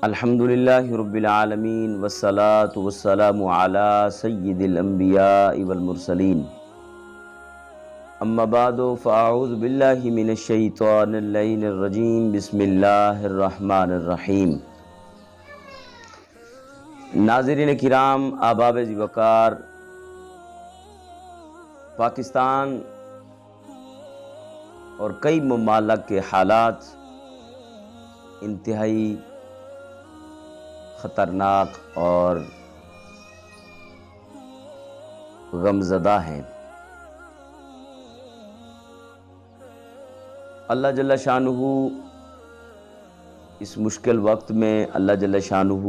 الحمدللہ رب العالمین والصلاة والسلام علی سید الانبیاء والمرسلین اما بعد فاعوذ باللہ من الشیطان اللعین الرجیم بسم اللہ الرحمن الرحیم۔ ناظرین کرام، احباب ذی وقار، پاکستان اور کئی ممالک کے حالات انتہائی خطرناک اور غمزدہ ہیں۔ اللہ جل شانہ اس مشکل وقت میں اللہ جل شانہ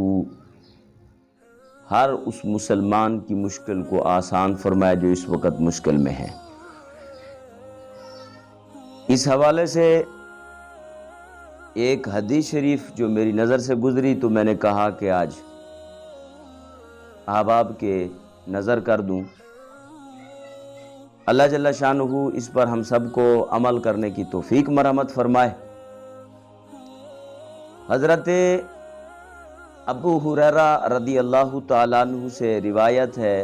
ہر اس مسلمان کی مشکل کو آسان فرمائے جو اس وقت مشکل میں ہے۔ اس حوالے سے ایک حدیث شریف جو میری نظر سے گزری تو میں نے کہا کہ آج احباب کے نظر کر دوں۔ اللہ جل شانہ اس پر ہم سب کو عمل کرنے کی توفیق مرحمت فرمائے۔ حضرت ابو ہریرہ رضی اللہ تعالیٰ عنہ سے روایت ہے،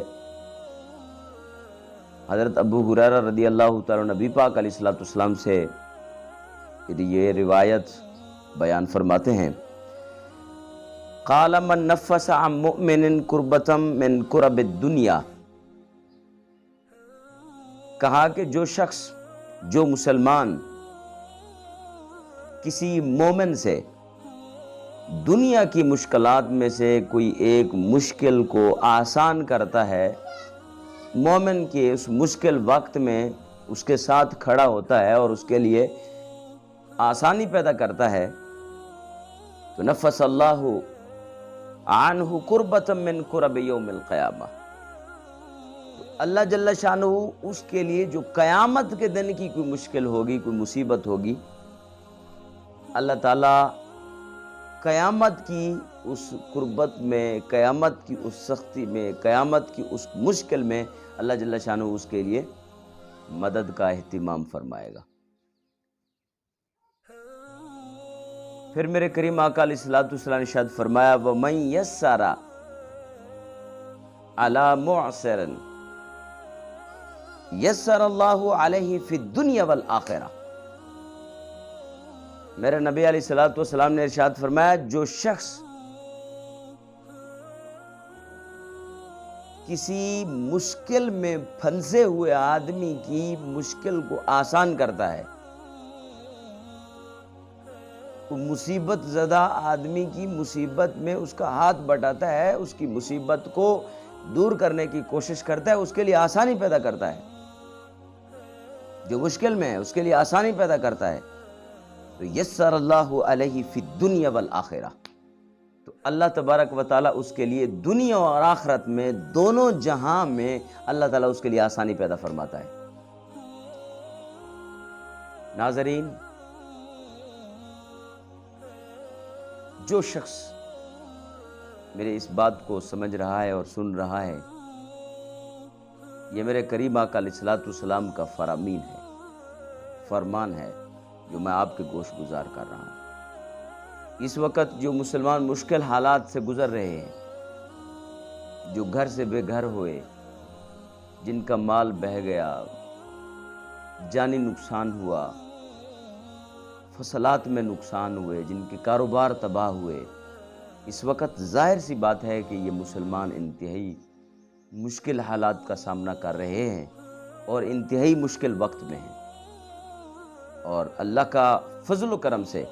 حضرت ابو ہریرہ رضی اللہ تعالیٰ نبی پاک علیہ الصلوۃ والسلام سے یہ روایت بیان فرماتے ہیں، قال من نفس عن مؤمن کربۃ من کرب الدنیا، کہا کہ جو شخص، جو مسلمان کسی مومن سے دنیا کی مشکلات میں سے کوئی ایک مشکل کو آسان کرتا ہے، مومن کے اس مشکل وقت میں اس کے ساتھ کھڑا ہوتا ہے اور اس کے لیے آسانی پیدا کرتا ہے، تو نفس اللہ عنہ کربۃ من کرب یوم القیامہ، تو اللہ جل شانہ اس کے لیے جو قیامت کے دن کی کوئی مشکل ہوگی، کوئی مصیبت ہوگی، اللہ تعالیٰ قیامت کی اس قربت میں، قیامت کی اس سختی میں، قیامت کی اس مشکل میں اللہ جل شانہ اس کے لیے مدد کا اہتمام فرمائے گا۔ پھر میرے کریم آقا علیہ الصلوۃ والسلام نے ارشاد فرمایا، وَمَن يَسَّرَ عَلَى مُعْسِرٍ يَسَّرَ اللَّهُ عَلَيْهِ فِي الدُّنْيَا وَالْآخِرَةِ، میرے نبی علیہ الصلوۃ والسلام نے ارشاد فرمایا، جو شخص کسی مشکل میں پھنسے ہوئے آدمی کی مشکل کو آسان کرتا ہے، مصیبت زدہ آدمی کی مصیبت میں اس کا ہاتھ بٹاتا ہے، اس کی مصیبت کو دور کرنے کی کوشش کرتا ہے، اس کے لیے آسانی پیدا کرتا ہے، جو مشکل میں ہے اس کے لیے آسانی پیدا کرتا ہے، تو یسر اللہ علیہ فی الدنیا والآخرہ، تو اللہ تبارک و تعالیٰ اس کے لیے دنیا اور آخرت میں، دونوں جہاں میں اللہ تعالیٰ اس کے لیے آسانی پیدا فرماتا ہے۔ ناظرین، جو شخص میرے اس بات کو سمجھ رہا ہے اور سن رہا ہے، یہ میرے کریم آقا علیہ الصلوۃ والسلام کا فرامین ہے، فرمان ہے جو میں آپ کے گوش گزار کر رہا ہوں۔ اس وقت جو مسلمان مشکل حالات سے گزر رہے ہیں، جو گھر سے بے گھر ہوئے، جن کا مال بہہ گیا، جانی نقصان ہوا، فصلات میں نقصان ہوئے، جن کے کاروبار تباہ ہوئے، اس وقت ظاہر سی بات ہے کہ یہ مسلمان انتہائی مشکل حالات کا سامنا کر رہے ہیں اور انتہائی مشکل وقت میں ہیں، اور اللہ کا فضل و کرم سے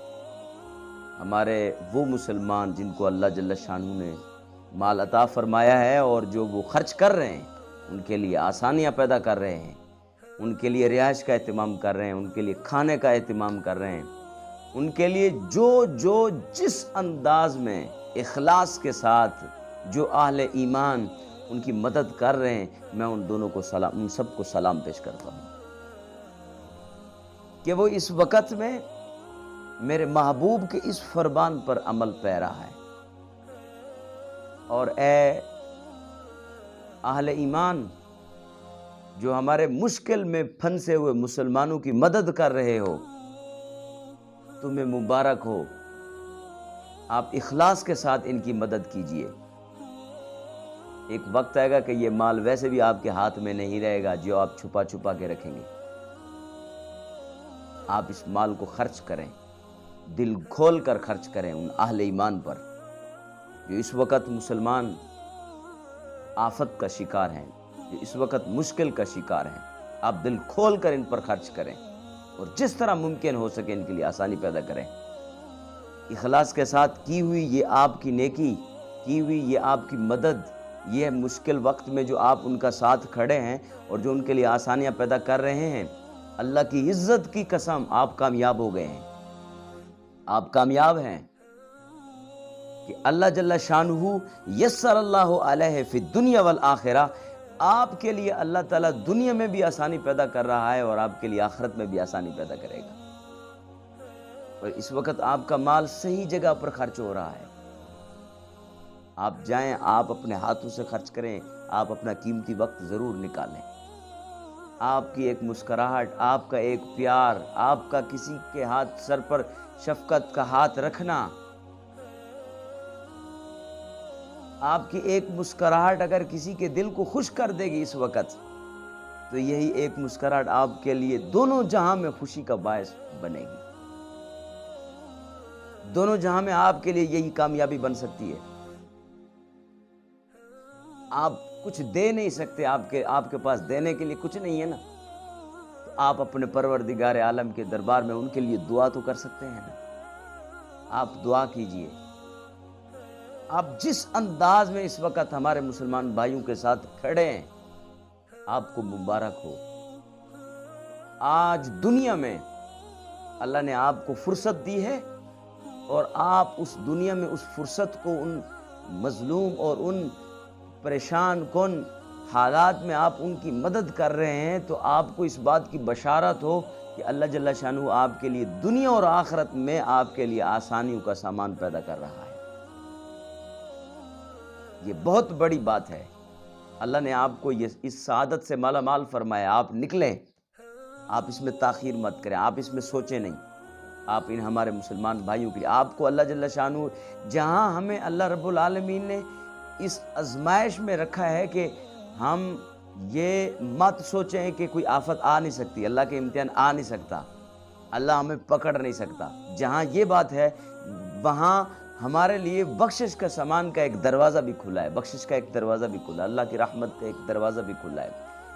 ہمارے وہ مسلمان جن کو اللہ جل شانہ نے مال عطا فرمایا ہے اور جو وہ خرچ کر رہے ہیں، ان کے لیے آسانیاں پیدا کر رہے ہیں، ان کے لیے رہائش کا اہتمام کر رہے ہیں، ان کے لیے کھانے کا اہتمام کر رہے ہیں، ان کے لیے جو جس انداز میں اخلاص کے ساتھ جو اہل ایمان ان کی مدد کر رہے ہیں، میں ان سب کو سلام پیش کرتا ہوں کہ وہ اس وقت میں میرے محبوب کے اس فرمان پر عمل پیرا ہے۔ اور اے اہل ایمان جو ہمارے مشکل میں پھنسے ہوئے مسلمانوں کی مدد کر رہے ہو، تمہیں مبارک ہو، آپ اخلاص کے ساتھ ان کی مدد کیجئے۔ ایک وقت آئے گا کہ یہ مال ویسے بھی آپ کے ہاتھ میں نہیں رہے گا جو آپ چھپا چھپا کے رکھیں گے۔ آپ اس مال کو خرچ کریں، دل کھول کر خرچ کریں ان اہل ایمان پر جو اس وقت مسلمان آفت کا شکار ہیں، جو اس وقت مشکل کا شکار ہیں۔ آپ دل کھول کر ان پر خرچ کریں اور جس طرح ممکن ہو سکے ان کے لیے آسانی پیدا کریں۔ اخلاص کے ساتھ کی ہوئی یہ آپ کی نیکی، کی ہوئی یہ آپ کی مدد، یہ مشکل وقت میں جو آپ ان کا ساتھ کھڑے ہیں اور جو ان کے لیے آسانیاں پیدا کر رہے ہیں، اللہ کی عزت کی قسم آپ کامیاب ہو گئے ہیں۔ آپ کامیاب ہیں کہ اللہ جل شانہ یسر اللہ علیہ فی الدنیا والآخرہ، آپ کے لیے اللہ تعالیٰ دنیا میں بھی آسانی پیدا کر رہا ہے اور آپ کے لیے آخرت میں بھی آسانی پیدا کرے گا۔ اور اس وقت آپ کا مال صحیح جگہ پر خرچ ہو رہا ہے۔ آپ جائیں، آپ اپنے ہاتھوں سے خرچ کریں، آپ اپنا قیمتی وقت ضرور نکالیں۔ آپ کی ایک مسکراہٹ، آپ کا ایک پیار، آپ کا کسی کے ہاتھ سر پر شفقت کا ہاتھ رکھنا، آپ کی ایک مسکراہٹ اگر کسی کے دل کو خوش کر دے گی اس وقت، تو یہی ایک مسکراہٹ آپ کے لیے دونوں جہاں میں خوشی کا باعث بنے گی۔ دونوں جہاں میں آپ کے لیے یہی کامیابی بن سکتی ہے۔ آپ کچھ دے نہیں سکتے، آپ کے پاس دینے کے لیے کچھ نہیں ہے نا، تو آپ اپنے پروردگار عالم کے دربار میں ان کے لیے دعا تو کر سکتے ہیں نا۔ آپ دعا کیجئے۔ آپ جس انداز میں اس وقت ہمارے مسلمان بھائیوں کے ساتھ کھڑے ہیں، آپ کو مبارک ہو۔ آج دنیا میں اللہ نے آپ کو فرصت دی ہے اور آپ اس دنیا میں اس فرصت کو ان مظلوم اور ان پریشان کن حالات میں آپ ان کی مدد کر رہے ہیں، تو آپ کو اس بات کی بشارت ہو کہ اللہ جل شانہ آپ کے لیے دنیا اور آخرت میں آپ کے لیے آسانیوں کا سامان پیدا کر رہا ہے۔ یہ بہت بڑی بات ہے۔ اللہ نے آپ کو اس سعادت سے مالا مال فرمایا۔ آپ نکلیں، آپ اس میں تاخیر مت کریں، آپ اس میں سوچیں نہیں۔ آپ ان ہمارے مسلمان بھائیوں کے لیے، آپ کو اللہ جل شانہ جہاں ہمیں اللہ رب العالمین نے اس آزمائش میں رکھا ہے کہ ہم یہ مت سوچیں کہ کوئی آفت آ نہیں سکتی، اللہ کے امتحان آ نہیں سکتا، اللہ ہمیں پکڑ نہیں سکتا۔ جہاں یہ بات ہے وہاں ہمارے لیے بخشش کا سامان کا ایک دروازہ بھی کھلا ہے، بخشش کا ایک دروازہ بھی کھلا ہے، اللہ کی رحمت کا ایک دروازہ بھی کھلا ہے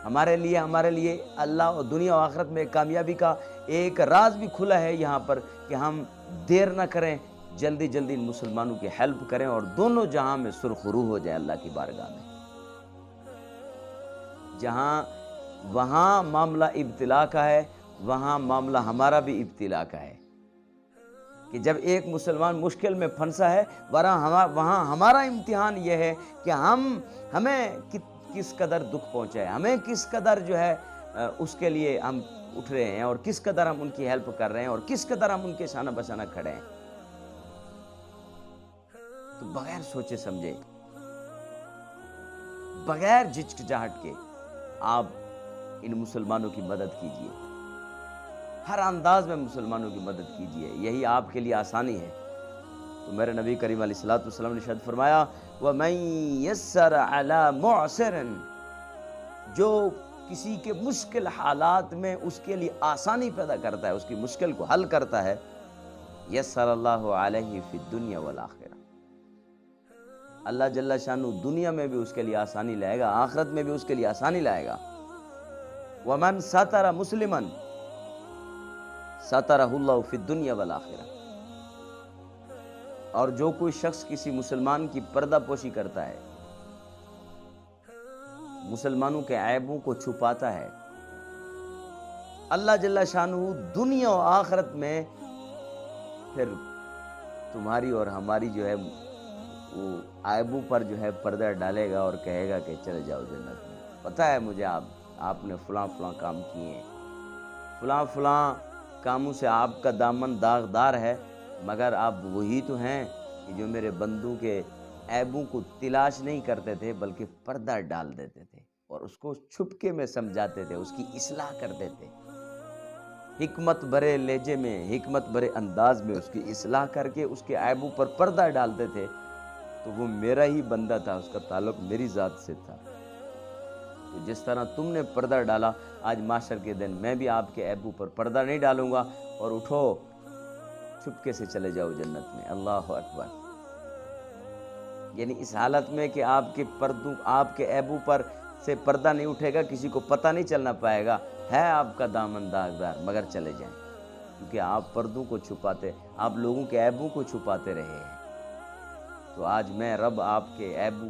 ہمارے لیے اللہ اور دنیا و آخرت میں کامیابی کا ایک راز بھی کھلا ہے یہاں پر کہ ہم دیر نہ کریں، جلدی جلدی ان مسلمانوں کی ہیلپ کریں اور دونوں جہاں میں سرخرو ہو جائیں اللہ کی بارگاہ میں۔ جہاں وہاں معاملہ ابتلا کا ہے، وہاں معاملہ ہمارا بھی ابتلا کا ہے کہ جب ایک مسلمان مشکل میں پھنسا ہے، وہاں ہمارا امتحان یہ ہے کہ ہمیں کس قدر دکھ پہنچائے، ہمیں کس قدر جو ہے اس کے لیے ہم اٹھ رہے ہیں اور کس قدر ہم ان کی ہیلپ کر رہے ہیں اور کس قدر ہم ان کے شانہ بشانہ کھڑے ہیں۔ تو بغیر سوچے سمجھے، بغیر جھجکچاہٹ کے آپ ان مسلمانوں کی مدد کیجئے، ہر انداز میں مسلمانوں کی مدد کیجئے، یہی آپ کے لیے آسانی ہے۔ تو میرے نبی کریم علیہ الصلوۃ والسلام نے ارشاد فرمایا وَمَن يَسَّرَ عَلَى مُعْسِرٍ، جو کسی کے مشکل حالات میں اس کے لیے آسانی پیدا کرتا ہے، اس کی مشکل کو حل کرتا ہے، یسر اللہ علیہ فی الدنیا والآخرہ، اللہ جل شانہ دنیا میں بھی اس کے لیے آسانی لائے گا، آخرت میں بھی اس کے لیے آسانی لائے گا۔ وَمَن سَتَرَ مُسْلِمًا سَتَرَهُ اللَّهُ فِي الدُّنْيَا وَالْآخِرَةِ، اور جو کوئی شخص کسی مسلمان کی پردہ پوشی کرتا ہے، مسلمانوں کے عیبوں کو چھپاتا ہے، اللہ جل شانہ دنیا و آخرت میں پھر تمہاری اور ہماری جو ہے وہ عیبوں پر جو ہے پردہ ڈالے گا اور کہے گا کہ چلے جاؤ جنت میں، پتہ ہے مجھے آپ نے فلاں فلاں کام کیے ہیں، فلاں فلاں کاموں سے آپ کا دامن داغدار ہے، مگر آپ وہی تو ہیں کہ جو میرے بندوں کے عیبوں کو تلاش نہیں کرتے تھے بلکہ پردہ ڈال دیتے تھے اور اس کو چھپکے میں سمجھاتے تھے، اس کی اصلاح کرتے تھے۔ حکمت بھرے لہجے میں، حکمت بھرے انداز میں اس کی اصلاح کر کے اس کے عیبوں پر پردہ ڈالتے تھے، تو وہ میرا ہی بندہ تھا، اس کا تعلق میری ذات سے تھا۔ تو جس طرح تم نے پردہ ڈالا، آج معاشر کے دن میں بھی آپ کے عیبوں پر پردہ نہیں ڈالوں گا، اور اٹھو چھپکے سے چلے جاؤ جنت میں۔ اللہ اکبر۔ یعنی اس حالت میں کہ آپ کے عیبوں پر سے پردہ نہیں اٹھے گا، کسی کو پتہ نہیں چلنا پائے گا، ہے آپ کا دامن داغدار، مگر چلے جائیں، کیونکہ آپ پردوں کو چھپاتے، آپ لوگوں کے عیبوں کو چھپاتے رہے ہیں۔ تو آج میں رب آپ کے عیبوں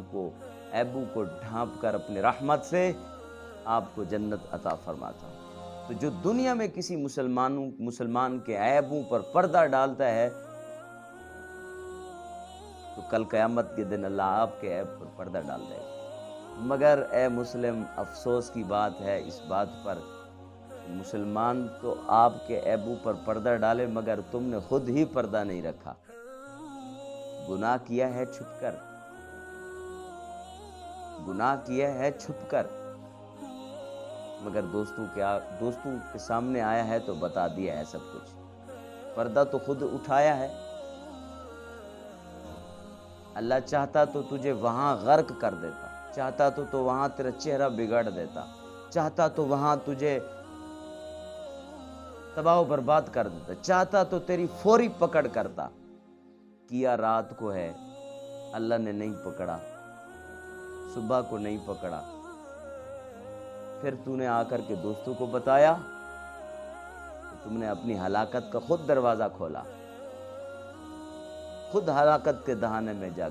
کو ڈھانپ کر اپنے رحمت سے آپ کو جنت عطا فرماتا ہوں۔ تو جو دنیا میں کسی مسلمان کے عیبوں پر پردہ ڈالتا ہے، تو کل قیامت کے دن اللہ آپ کے عیب پر پردہ ڈال دے گا۔ مگر اے مسلم، افسوس کی بات ہے اس بات پر، مسلمان تو آپ کے عیبوں پر پردہ ڈالے، مگر تم نے خود ہی پردہ نہیں رکھا، گناہ کیا ہے چھپ کر، گناہ کیا ہے چھپ کر، مگر دوستوں کے سامنے آیا ہے تو بتا دیا ہے سب کچھ، پردہ تو خود اٹھایا ہے۔ اللہ چاہتا تو تجھے وہاں غرق کر دیتا، چاہتا تو وہاں تیرا چہرہ بگاڑ دیتا، چاہتا تو وہاں تجھے تباہ و برباد کر دیتا، چاہتا تو تیری فوری پکڑ کرتا۔ کیا رات کو ہے، اللہ نے نہیں پکڑا، صبح کو نہیں پکڑا، پھر تو نے آ کر کے دوستوں کو بتایا تو تم نے اپنی ہلاکت کا خود دروازہ کھولا، خود ہلاکت کے دہانے میں جا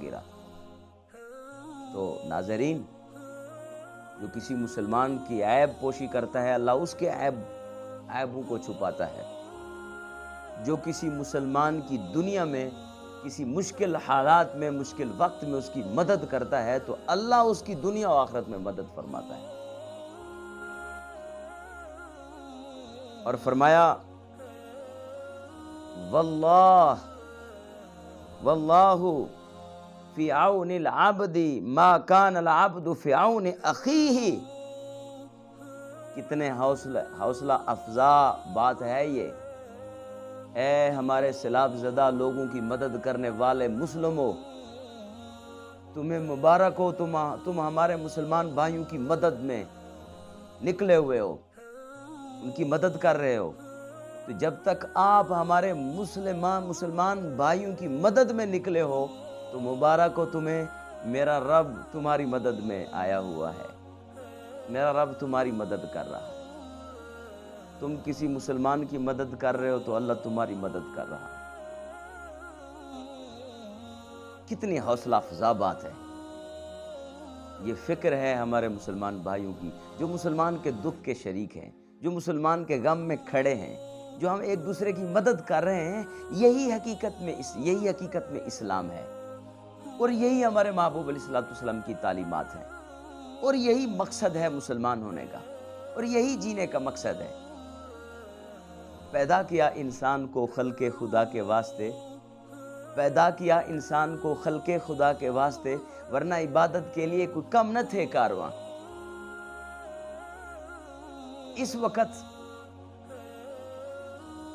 گرا۔ تو ناظرین، جو کسی مسلمان کی عیب پوشی کرتا ہے، اللہ اس کے عیبوں کو چھپاتا ہے۔ جو کسی مسلمان کی دنیا میں کسی مشکل حالات میں، مشکل وقت میں اس کی مدد کرتا ہے، تو اللہ اس کی دنیا و آخرت میں مدد فرماتا ہے۔ اور فرمایا واللہ فی عون العبد ما کان العبد فی عون اخیہ۔ کتنے حوصلہ افزا بات ہے یہ۔ اے ہمارے سیلاب زدہ لوگوں کی مدد کرنے والے مسلموں، تمہیں مبارک ہو، تم ہمارے مسلمان بھائیوں کی مدد میں نکلے ہوئے ہو، ان کی مدد کر رہے ہو۔ تو جب تک آپ ہمارے مسلمان بھائیوں کی مدد میں نکلے ہو تو مبارک ہو تمہیں، میرا رب تمہاری مدد میں آیا ہوا ہے، میرا رب تمہاری مدد کر رہا ہے۔ تم کسی مسلمان کی مدد کر رہے ہو تو اللہ تمہاری مدد کر رہا ہے۔ کتنی حوصلہ افزا بات ہے۔ یہ فکر ہے ہمارے مسلمان بھائیوں کی، جو مسلمان کے دکھ کے شریک ہیں، جو مسلمان کے غم میں کھڑے ہیں، جو ہم ایک دوسرے کی مدد کر رہے ہیں۔ یہی حقیقت میں اسلام ہے، اور یہی ہمارے محبوب علیہ السلام کی تعلیمات ہیں، اور یہی مقصد ہے مسلمان ہونے کا، اور یہی جینے کا مقصد ہے۔ پیدا کیا انسان کو خلق خدا کے واسطے، پیدا کیا انسان کو خلق خدا کے واسطے، ورنہ عبادت کے لیے کوئی کم نہ تھے کارواں۔ اس وقت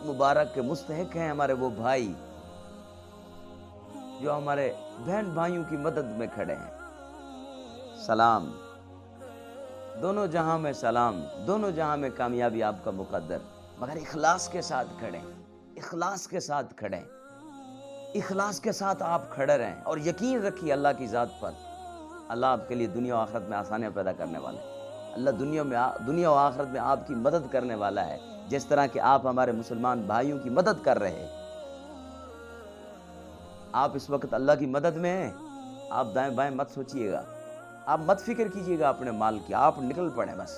مبارک کے مستحق ہیں ہمارے وہ بھائی جو ہمارے بہن بھائیوں کی مدد میں کھڑے ہیں۔ سلام، دونوں جہاں میں سلام، دونوں جہاں میں کامیابی آپ کا مقدر، مگر اخلاص کے ساتھ کھڑے، اخلاص کے ساتھ کھڑے، اخلاص کے ساتھ آپ کھڑے رہیں، اور یقین رکھیے اللہ کی ذات پر، اللہ آپ کے لیے دنیا و آخرت میں آسانیاں پیدا کرنے والا ہے۔ اللہ دنیا و آخرت میں آپ کی مدد کرنے والا ہے، جس طرح کہ آپ ہمارے مسلمان بھائیوں کی مدد کر رہے ہیں۔ آپ اس وقت اللہ کی مدد میں ہیں، آپ دائیں بائیں مت سوچئے گا، آپ مت فکر کیجئے گا اپنے مال کی، آپ نکل پڑیں بس،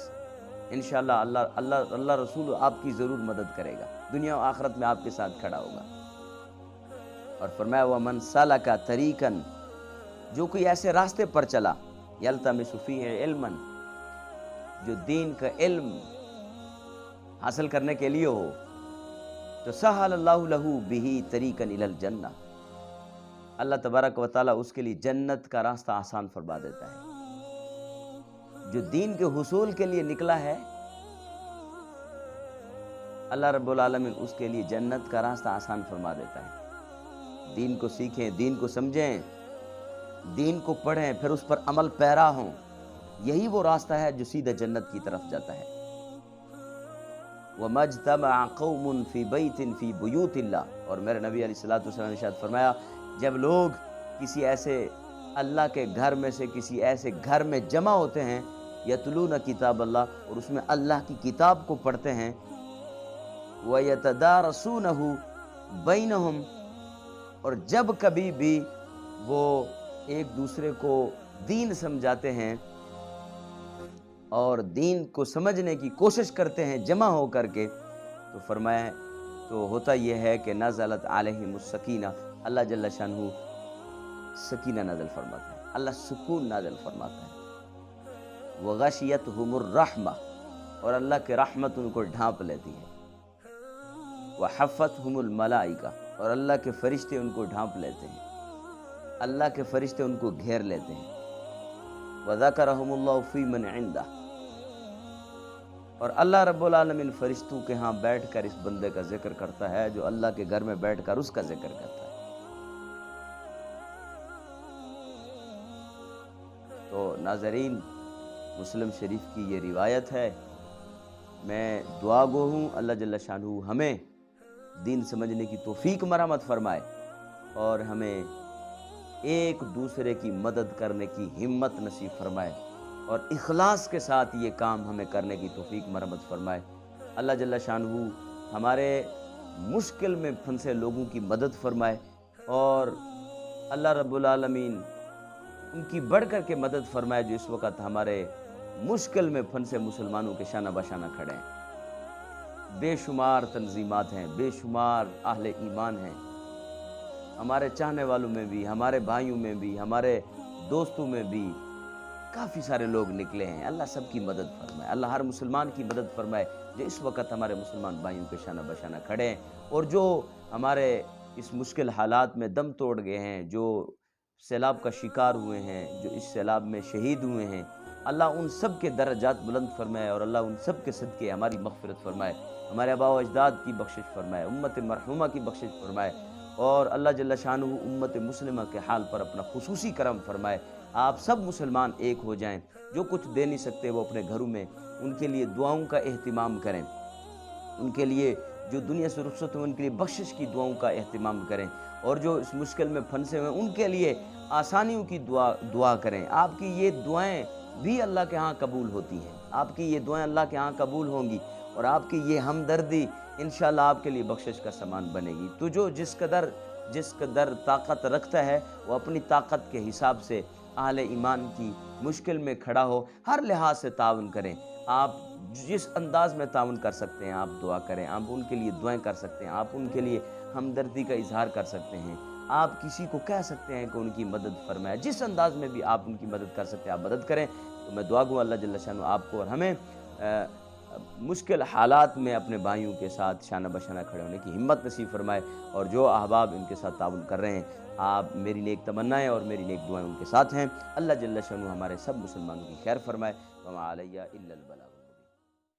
انشاءاللہ اللہ رسول آپ کی ضرور مدد کرے گا، دنیا و آخرت میں آپ کے ساتھ کھڑا ہوگا۔ اور فرمایا وَمَنْ سَلَكَ طَرِيقًا، جو کوئی ایسے راستے پر چلا، يَلْتَمِسُ فِيهِ عِلْمًا، جو دین کا علم حاصل کرنے کے لیے ہو، تو سَهَلَ اللَّهُ لَهُ بِهِ طَرِيقًا إِلَى الْجَنَّةِ، اللہ تبارک و تعالیٰ اس کے لیے جنت کا راستہ آسان فرما دیتا ہے۔ جو دین کے حصول کے لیے نکلا ہے، اللہ رب العالمین اس کے لیے جنت کا راستہ آسان فرما دیتا ہے۔ دین کو سیکھیں، دین کو سمجھیں، دین کو پڑھیں، پھر اس پر عمل پیرا ہوں، یہی وہ راستہ ہے جو سیدھا جنت کی طرف جاتا ہے۔ وَمَا اجْتَمَعَ قَوْمٌ فِي بَيْتٍ فِي بُيُوتِ اللَّهِ، اور میرے نبی علیہ الصلوۃ والسلام نے ارشاد فرمایا، جب لوگ کسی ایسے اللہ کے گھر میں سے کسی ایسے گھر میں جمع ہوتے ہیں، یتلون کتاب اللہ، اور اس میں اللہ کی کتاب کو پڑھتے ہیں، وَيَتَدَارَسُونَهُ بَيْنَهُمْ، اور جب کبھی بھی وہ ایک دوسرے کو دین سمجھاتے ہیں اور دین کو سمجھنے کی کوشش کرتے ہیں جمع ہو کر کے، تو فرمایا تو ہوتا یہ ہے کہ نزلت علیہم السکینہ، اللہ جل شانہ سکینہ نازل فرماتا ہے، اللہ سکون نازل فرماتا ہے، وغشیتہم الرحمہ، اور اللہ کی رحمت ان کو ڈھانپ لیتی ہے، وحفتہم الملائکہ، اور اللہ کے فرشتے ان کو ڈھانپ لیتے ہیں، اللہ کے فرشتے ان کو گھیر لیتے ہیں، وذکرہم اللہ فی من عندہ، اور اللہ رب العالمین فرشتوں کے ہاں بیٹھ کر اس بندے کا ذکر کرتا ہے جو اللہ کے گھر میں بیٹھ کر اس کا ذکر کرتا ہے۔ تو ناظرین، مسلم شریف کی یہ روایت ہے۔ میں دعا گو ہوں اللہ جل شانہ ہمیں دین سمجھنے کی توفیق مرحمت فرمائے اور ہمیں ایک دوسرے کی مدد کرنے کی ہمت نصیب فرمائے اور اخلاص کے ساتھ یہ کام ہمیں کرنے کی توفیق مرحمت فرمائے۔ اللہ جل شانہ ہمارے مشکل میں پھنسے لوگوں کی مدد فرمائے اور اللہ رب العالمین ان کی بڑھ کر کے مدد فرمائے جو اس وقت ہمارے مشکل میں پھنسے مسلمانوں کے شانہ بشانہ کھڑے ہیں۔ بے شمار تنظیمات ہیں، بے شمار اہل ایمان ہیں، ہمارے چاہنے والوں میں بھی، ہمارے بھائیوں میں بھی، ہمارے دوستوں میں بھی کافی سارے لوگ نکلے ہیں۔ اللہ سب کی مدد فرمائے، اللہ ہر مسلمان کی مدد فرمائے جو اس وقت ہمارے مسلمان بھائیوں کے شانہ بشانہ کھڑے ہیں اور جو ہمارے اس مشکل حالات میں دم توڑ گئے ہیں، جو سیلاب کا شکار ہوئے ہیں، جو اس سیلاب میں شہید ہوئے ہیں، اللہ ان سب کے درجات بلند فرمائے اور اللہ ان سب کے صدقے ہماری مغفرت فرمائے، ہمارے آباء و اجداد کی بخشش فرمائے، امت مرحومہ کی بخشش فرمائے اور اللہ جل شانہ امت مسلمہ کے حال پر اپنا خصوصی کرم فرمائے۔ آپ سب مسلمان ایک ہو جائیں، جو کچھ دے نہیں سکتے وہ اپنے گھروں میں ان کے لیے دعاؤں کا اہتمام کریں، ان کے لیے جو دنیا سے رخصت ہوئے ان کے لیے بخشش کی دعاؤں کا اہتمام کریں اور جو اس مشکل میں پھنسے ہوئے ان کے لیے آسانیوں کی دعا کریں۔ آپ کی یہ دعائیں بھی اللہ کے ہاں قبول ہوتی ہیں، آپ کی یہ دعائیں اللہ کے ہاں قبول ہوں گی اور آپ کی یہ ہمدردی انشاءاللہ آپ کے لیے بخشش کا سامان بنے گی۔ تو جو جس قدر طاقت رکھتا ہے وہ اپنی طاقت کے حساب سے اہل ایمان کی مشکل میں کھڑا ہو، ہر لحاظ سے تعاون کریں۔ آپ جس انداز میں تعاون کر سکتے ہیں آپ دعا کریں، آپ ان کے لیے دعائیں کر سکتے ہیں، آپ ان کے لیے ہمدردی کا اظہار کر سکتے ہیں، آپ کسی کو کہہ سکتے ہیں کہ ان کی مدد فرمائے، جس انداز میں بھی آپ ان کی مدد کر سکتے ہیں آپ مدد کریں۔ تو میں دعا گو اللہ جل شانہ آپ کو اور ہمیں مشکل حالات میں اپنے بھائیوں کے ساتھ شانہ بشانہ کھڑے ہونے کی ہمت نصیب فرمائے اور جو احباب ان کے ساتھ تعاون کر رہے ہیں، آپ میری نیک تمنائیں اور میری نیک دعائیں ان کے ساتھ ہیں۔ اللہ جل شانہ ہمارے سب مسلمانوں کی خیر فرمائے۔ وما علیہ الا البلاغ۔